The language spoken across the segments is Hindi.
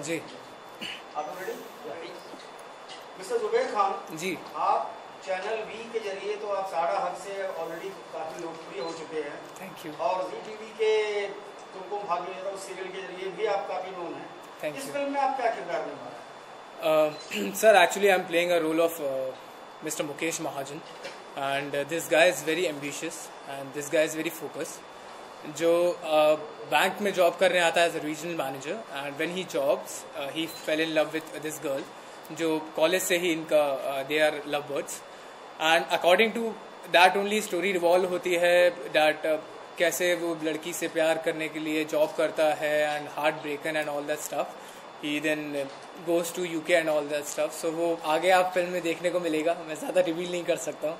जी आप रेडी? मिस्टर जुबैर खान जी, आप चैनल वी के जरिए तो आप सारा हद से ऑलरेडी काफ़ी लोकप्रिय हो चुके हैं थैंक यू और जी टीवी के तुमको भाग्य मिला उस सीरियल के जरिए भी आप काफ़ी नोन हैं। थैंक इस यू फिल्म में आप क्या किरदार निभा रहे हैं? Sir actually I am playing a role of Mr. Mukesh Mahajan and this guy is very ambitious and this guy is very focused जो बैंक में जॉब करने आता है as a regional manager and when he jobs he fell in love with this girl जो कॉलेज से ही इनका they are love birds and according to that only story revolve होती है दैट कैसे वो लड़की से प्यार करने के लिए जॉब करता है and heart broken and all that stuff he then goes to UK and all that stuff so वो आगे आप फिल्म में देखने को मिलेगा मैं ज़्यादा रिवील नहीं कर सकता हूँ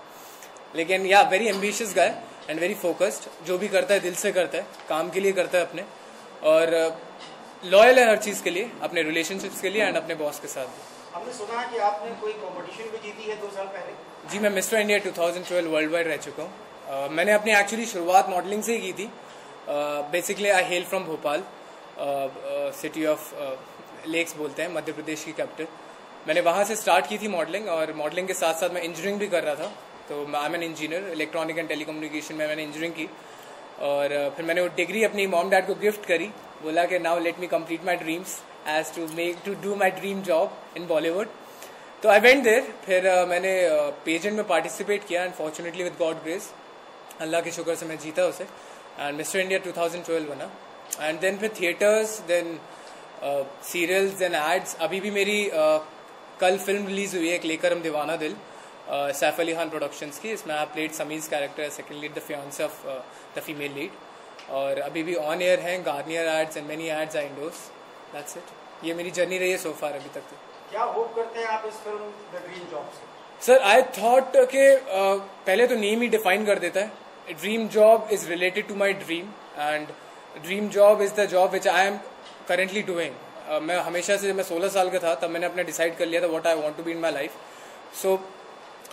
लेकिन या very ambitious guy and very focused जो भी करता है दिल से करता है काम के लिए करता है अपने और लॉयल है हर चीज़ के लिए अपने रिलेशनशिप्स के लिए एंड अपने बॉस के साथ भी। हमने सुना है कि आपने कोई कंपटीशन भी जीती है 2 साल पहले। जी मैं मिस्टर इंडिया 2012 वर्ल्ड वाइड रह चुका हूँ मैंने अपनी एक्चुअली शुरुआत मॉडलिंग से ही की थी basically I hail from Bhopal city of lakes बोलते हैं मध्य प्रदेश की कैपिटल मैंने वहाँ से स्टार्ट की थी मॉडलिंग और मॉडलिंग के साथ साथ मैं इंजीनियरिंग भी कर रहा था तो I am an engineer electronic and telecommunication में मैंने इंजीनियरिंग की और फिर मैंने वो डिग्री अपनी मॉम डैड को गिफ्ट करी बोला कि now let me complete my dreams as to do my dream job in Bollywood तो आई वेंट देयर फिर मैंने पेजेंट में पार्टिसिपेट किया and fortunately with God grace अल्लाह के शुक्र से मैं जीता उसे एंड मिस्टर इंडिया 2012 बना एंड देन फिर theatres then serials then ads अभी भी मेरी कल फिल्म रिलीज हुई है एक लेकर हम दीवाना दिल सैफ अली खान प्रोडक्शंस की इसमें I played Sami's character second lead the fiance of the female lead और अभी भी ऑन एयर हैं Garnier ads and many ads I endorse that's it ये मेरी जर्नी रही है सो फार अभी तक तो क्या होप करते हैं आप इस फिल्म द ड्रीम जॉब से? सर आई थॉट के पहले तो नेम ही डिफाइन कर देता है dream job is related to my dream and dream job is the job which I am currently doing मैं हमेशा से जब मैं 16 साल का था तब मैंने अपना डिसाइड कर लिया था what I want to be in my life so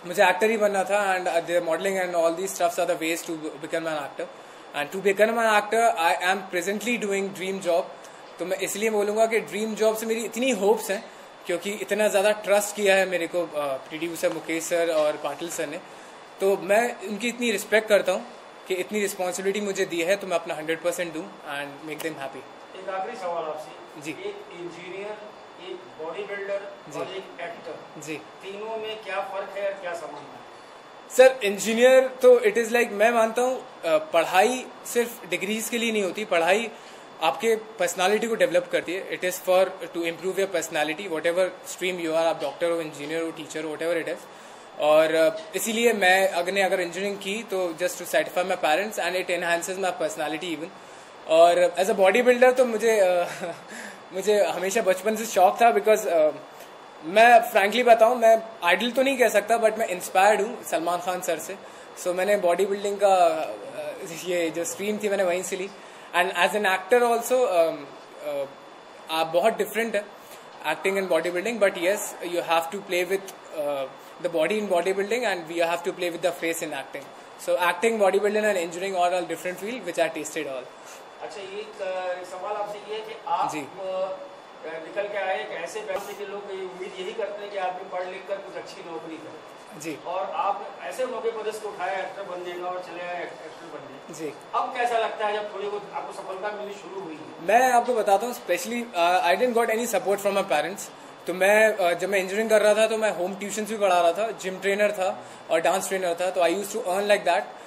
मुझे एक्टर ही बनना था and the modelling and all these stuffs are the ways to become an actor and to become an actor I am presently doing dream job तो मैं इसलिए बोलूँगा कि ड्रीम जॉब से मेरी इतनी होप्स हैं क्योंकि इतना ज़्यादा ट्रस्ट किया है मेरे को प्रोड्यूसर मुकेश सर और पाटिल सर ने तो मैं उनकी इतनी रिस्पेक्ट करता हूँ कि इतनी रिस्पॉन्सिबिलिटी मुझे दी है तो मैं अपना 100% दूँ एंड मेक देम हैप्पी। एक आखिरी सवाल आपसे जी एक इंजीनियर एक बॉडी बिल्डर और एक एक्टर जी तीनों में क्या फर्क है और क्या समानता है? सर इंजीनियर तो इट इज़ लाइक मैं मानता हूँ पढ़ाई सिर्फ डिग्रीज के लिए नहीं होती पढ़ाई आपके पर्सनालिटी को डेवलप करती है it is for to improve your personality whatever stream you are आप डॉक्टर हो इंजीनियर हो टीचर हो वट एवर इट इज़ और इसीलिए मैं अगर इंजीनियरिंग की तो just to satisfy my parents and it enhances my personality even और एज अ बॉडी बिल्डर तो मुझे हमेशा बचपन से शौक था बिकॉज मैं फ्रैंकली बताऊं मैं आइडल तो नहीं कह सकता बट मैं इंस्पायर्ड हूँ सलमान खान सर से सो मैंने बॉडी बिल्डिंग का ये जो स्ट्रीम थी मैंने वहीं से ली and as an actor also आप बहुत डिफरेंट है acting and body building but yes you have to play with the body in body building and you have to play with the face in acting so acting body building and engineering all different field which I tested all. अच्छा एक सवाल आपसे ये है कि आप जी निकल के आए एक ऐसे पैसे के लोग उम्मीद यही करते हैं कि आदमी पढ़ लिख कर कुछ अच्छी नौकरी करे जी और आप ऐसे मौके पर इसको उठाए एक्टर बनने का और चले आए एक्टर बनने जी अब कैसा लगता है जब थोड़ी बहुत आपको सफलता मिलनी शुरू हुई है? मैं आपको बताता हूँ specially I dent got any support from my parents तो मैं जब मैं इंजीनियरिंग कर रहा था तो मैं होम ट्यूशन भी पढ़ा रहा था जिम ट्रेनर था और डांस ट्रेनर था तो I use to earn like that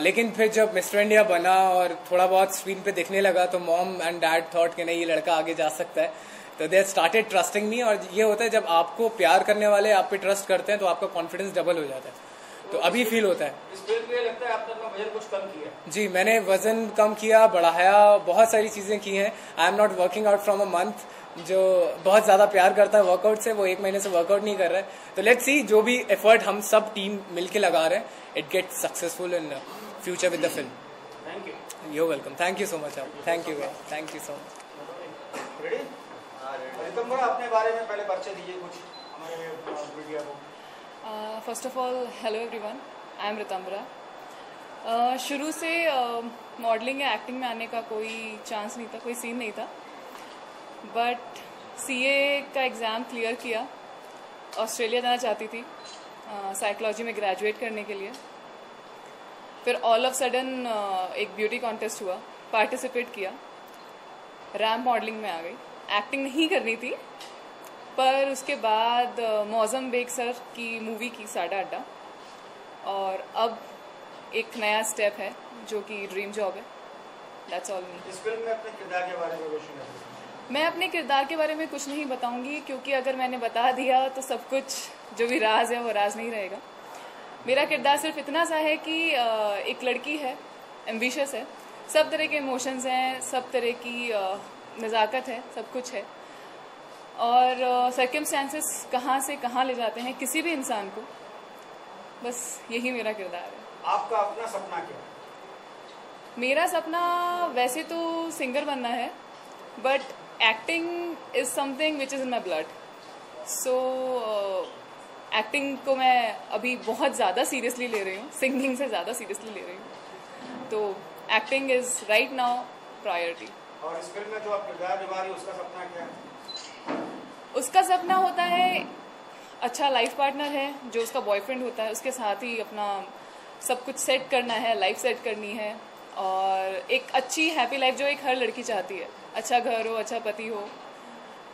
लेकिन फिर जब मिस्टर इंडिया बना और थोड़ा बहुत स्क्रीन पे दिखने लगा तो मॉम एंड डैड थॉट कि नहीं ये लड़का आगे जा सकता है तो दे स्टार्टेड ट्रस्टिंग मी और ये होता है जब आपको प्यार करने वाले आप पे ट्रस्ट करते हैं तो आपका कॉन्फिडेंस डबल हो जाता है तो अभी फील होता है। इस फिल्म में लगता है आपने अपना वजन कुछ कम किया? जी मैंने वजन कम किया बढ़ाया बहुत सारी चीज़ें की हैं I am not working out from a month जो बहुत ज़्यादा प्यार करता है वर्कआउट से वो 1 महीने से वर्कआउट नहीं कर रहा है तो लेट्स सी जो भी एफर्ट हम सब टीम मिलके लगा रहे हैं it get successful in future with the film. Thank you. You welcome thank you so much आप thank you so much. Ready? Ritambar अपने बारे में पहले परिचय दीजिए कुछ हमारे मीडिया को। First of all hello everyone I am Ritambara. शुरू से मॉडलिंग या एक्टिंग में आने का कोई चांस नहीं था कोई सीन नहीं था बट सीए का एग्ज़ाम क्लियर किया, ऑस्ट्रेलिया जाना चाहती थी साइकोलॉजी में ग्रेजुएट करने के लिए। फिर ऑल ऑफ सडन एक ब्यूटी कॉन्टेस्ट हुआ, पार्टिसिपेट किया, रैम्प मॉडलिंग में आ गई। एक्टिंग नहीं करनी थी, पर उसके बाद मौज़म बेग सर की मूवी की साडा अड्डा, और अब एक नया स्टेप है जो कि ड्रीम जॉब है। दैट्स ऑल मी। इस फिल्म में अपने किरदार के बारे में रोशन है। मैं अपने किरदार के बारे में कुछ नहीं बताऊंगी, क्योंकि अगर मैंने बता दिया तो सब कुछ जो भी राज है वो राज नहीं रहेगा। मेरा किरदार सिर्फ इतना सा है कि एक लड़की है, एम्बिशियस है, सब तरह के इमोशंस हैं, सब तरह की नज़ाकत है, सब कुछ है, और सर्कमस्टेंसेस कहाँ से कहाँ ले जाते हैं किसी भी इंसान को, बस यही मेरा किरदार है। आपका अपना सपना क्या है? मेरा सपना वैसे तो सिंगर बनना है, but acting is something which is in my blood. So acting को मैं अभी बहुत ज़्यादा सीरियसली ले रही हूँ, सिंगिंग से ज़्यादा सीरियसली ले रही हूँ। तो acting is right now priority. और इस फिल्म में जो आप किरदार निभा रही हैं उसका सपना क्या है? उसका सपना होता है अच्छा लाइफ पार्टनर है, जो उसका बॉयफ्रेंड होता है, उसके साथ ही अपना सब कुछ सेट करना है, लाइफ सेट करनी है, और एक अच्छी हैप्पी लाइफ जो एक हर लड़की चाहती है। अच्छा घर हो, अच्छा पति हो,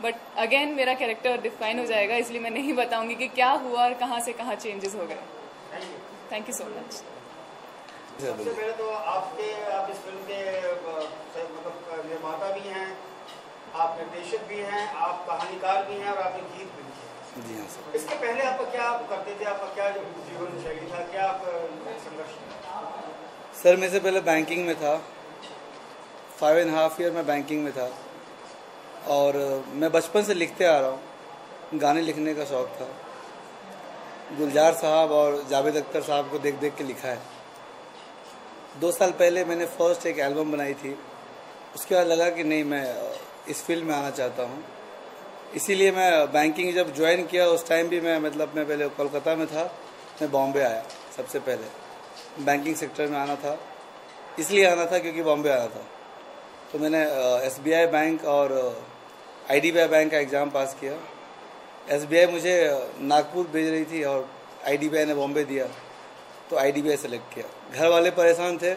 बट अगेन मेरा कैरेक्टर डिफाइन हो जाएगा, इसलिए मैं नहीं बताऊंगी कि क्या हुआ और कहाँ से कहाँ चेंजेस हो गए। Thank you so much. सबसे पहले तो आप इस फिल्म के मतलब निर्माता भी हैं, आप निर्देशक भी हैं, आप कहानीकार भी हैं, और आपने गीत भी लिखे। जी हाँ सर। इसके पहले आप क्या करते थे? आपका क्या जीवन शैली था? क्या संघर्ष था? सर मैं से पहले बैंकिंग में था, 5.5 ईयर में बैंकिंग में था, और मैं बचपन से लिखते आ रहा हूँ। गाने लिखने का शौक़ था। गुलजार साहब और जावेद अख्तर साहब को देख देख के लिखा है। 2 साल पहले मैंने फर्स्ट एक एल्बम बनाई थी, उसके बाद लगा कि नहीं, मैं इस फील्ड में आना चाहता हूँ। इसीलिए मैं बैंकिंग जब ज्वाइन किया उस टाइम भी मैं पहले कोलकाता में था, मैं बॉम्बे आया। सबसे पहले बैंकिंग सेक्टर में आना था, इसलिए आना था क्योंकि बॉम्बे आना था। तो मैंने SBI बैंक और IDBI बैंक का एग्ज़ाम पास किया। SBI मुझे नागपुर भेज रही थी और IDBI ने बॉम्बे दिया, तो IDBI सेलेक्ट किया। घर वाले परेशान थे,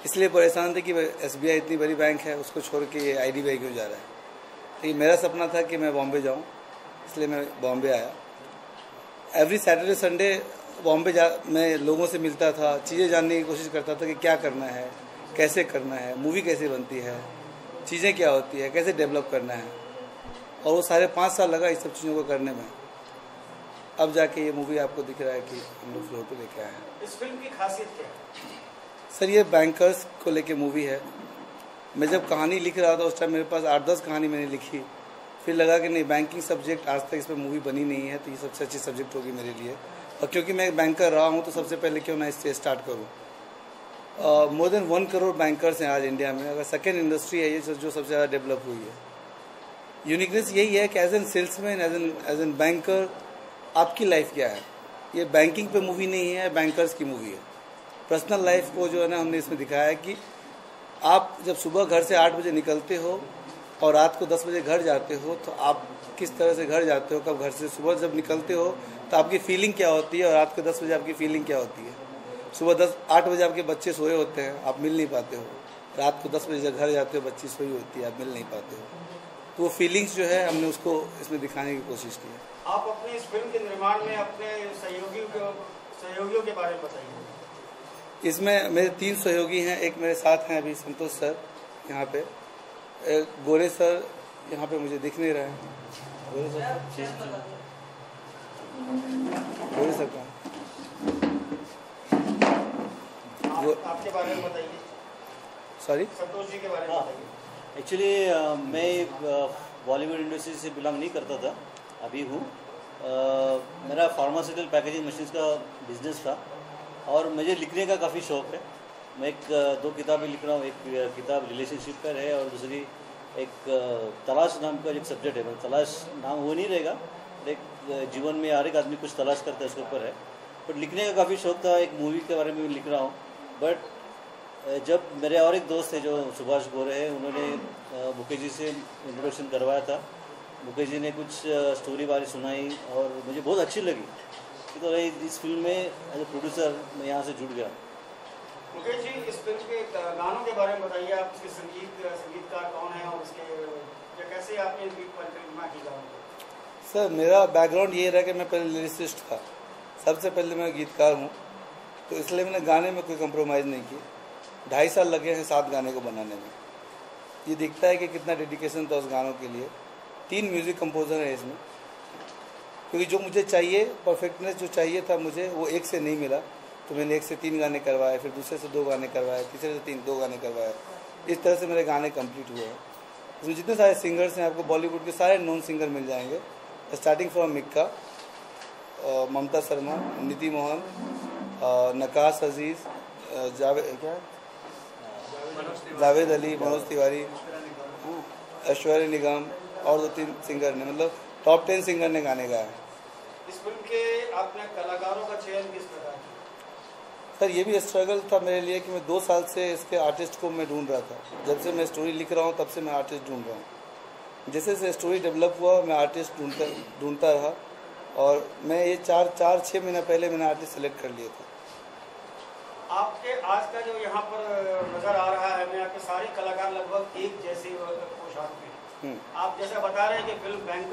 इसलिए परेशान थे कि SBI इतनी बड़ी बैंक है, उसको छोड़ के ये IDBI क्यों जा रहा है। तो ये मेरा सपना था कि मैं बॉम्बे जाऊँ, इसलिए मैं बॉम्बे आया। एवरी सैटरडे संडे बॉम्बे मैं लोगों से मिलता था, चीज़ें जानने की कोशिश करता था कि क्या करना है, कैसे करना है, मूवी कैसे बनती है, चीज़ें क्या होती है, कैसे डेवलप करना है। और वो साढ़े 5 साल लगा इस सब चीज़ों को करने में। अब जाके ये मूवी आपको दिख रहा है कि हम लोग फ्लोर पे लेके आए हैं। इस फिल्म की खासियत क्या है? सर ये बैंकर्स को लेके मूवी है। मैं जब कहानी लिख रहा था उस टाइम मेरे पास 8-10 कहानी मैंने लिखी, फिर लगा कि नहीं, बैंकिंग सब्जेक्ट आज तक इस पर मूवी बनी नहीं है, तो ये सबसे अच्छी सब्जेक्ट होगी मेरे लिए। और क्योंकि मैं बैंकर रहा हूँ तो सबसे पहले क्यों ना इससे स्टार्ट करूँ। मोर देन 1 करोड़ बैंकर्स हैं आज इंडिया में। अगर सेकेंड इंडस्ट्री है ये जो सबसे ज़्यादा डेवलप हुई है। यूनिकनेस यही है कि as an salesman, as an banker, आपकी लाइफ क्या है। ये बैंकिंग पे मूवी नहीं है, बैंकर्स की मूवी है। पर्सनल लाइफ को जो है ना हमने इसमें दिखाया है कि आप जब सुबह घर से 8 बजे निकलते हो और रात को 10 बजे घर जाते हो, तो आप किस तरह से घर जाते हो, कब घर से सुबह जब निकलते हो तो आपकी फीलिंग क्या होती है, और रात को 10 बजे आपकी फीलिंग क्या होती है। सुबह 8 बजे आपके बच्चे सोए होते हैं, आप मिल नहीं पाते हो। रात को 10 बजे जब घर जाते हो बच्ची सोई होती है, आप मिल नहीं पाते हो। तो वो फीलिंग्स जो है हमने उसको इसमें दिखाने की कोशिश की है। आप अपने इस फिल्म के निर्माण में अपने सहयोगियों के बारे में बताइए। इसमें मेरे 3 सहयोगी हैं। एक मेरे साथ हैं अभी संतोष सर यहाँ पे, गोरे सर यहाँ पे मुझे दिख नहीं रहे हैं। गोरे सर का आपके बारे में बताइए। सॉरी, संतोष जी के बारे में बताइए। एक्चुअली मैं बॉलीवुड इंडस्ट्री से बिलोंग नहीं करता था, अभी हूँ। मेरा फार्मास्यूटिकल पैकेजिंग मशीन्स का बिजनेस था, और मुझे लिखने का काफ़ी शौक़ है। मैं 2 किताबें लिख रहा हूँ। एक किताब रिलेशनशिप पर है, और दूसरी एक तलाश नाम का एक सब्जेक्ट है। तलाश नाम वो नहीं रहेगा, एक जीवन में हर एक आदमी कुछ तलाश करता है, उसके ऊपर है। बट लिखने का काफ़ी शौक़ था। एक मूवी के बारे में लिख रहा हूँ। बट जब मेरे और एक दोस्त है जो सुभाष गोरे हैं, उन्होंने मुकेश जी से इंट्रोडक्शन करवाया था, मुकेश जी ने कुछ स्टोरी बारे सुनाई और मुझे बहुत अच्छी लगी। तो इस फिल्म में एज ए प्रोड्यूसर मैं यहाँ से जुड़ गया। मुकेश जी, इस फिल्म के गानों के बारे में बताइए, आप इसके संगीतकार कौन है और इसके कैसे आपने इनकी परिकल्पना की गानों की? सर मेरा बैकग्राउंड ये रहा कि मैं पहले लिरिसिस्ट था, सबसे पहले मैं गीतकार हूँ, तो इसलिए मैंने गाने में कोई कंप्रोमाइज़ नहीं की। 2.5 साल लगे हैं 7 गाने को बनाने में। ये दिखता है कि कितना डेडिकेशन था उस गानों के लिए। 3 म्यूज़िक कंपोजर हैं इसमें, क्योंकि जो मुझे चाहिए, परफेक्टनेस जो चाहिए था मुझे, वो एक से नहीं मिला, तो मैंने 1 से 3 गाने करवाए, फिर दूसरे से 2 गाने करवाए, तीसरे से 2 गाने करवाए। इस तरह से मेरे गाने कंप्लीट हुए हैं। इसमें जितने सारे सिंगर्स हैं, आपको बॉलीवुड के सारे नॉन सिंगर मिल जाएंगे, स्टार्टिंग फ्रॉम मिक्का, ममता शर्मा, नीति मोहन, नकाश अजीज़, जावेद अली, मनोज तिवारी, ऐश्वर्या निगम और 2-3 सिंगर ने, मतलब टॉप 10 सिंगर ने गाने गाए। इस फिल्म के आपने कलाकारों का चयन किस प्रकार किया? सर ये भी स्ट्रगल था मेरे लिए कि मैं 2 साल से इसके आर्टिस्ट को मैं ढूंढ रहा था। जब से मैं स्टोरी लिख रहा हूँ तब से मैं आर्टिस्ट ढूंढ रहा हूँ। जैसे जैसे स्टोरी डेवलप हुआ मैं आर्टिस्ट ढूंढता रहा, और मैं ये 4-6 महीना पहले मैंने आर्टिस्ट सेलेक्ट कर लिए थे। आपके आज का जो यहाँ पर नज़र आ रहा है, मैं आपके सारे कलाकार लगभग एक जैसी पोशाक में, आप जैसा बता रहे हैं कि फिल्म बैंकर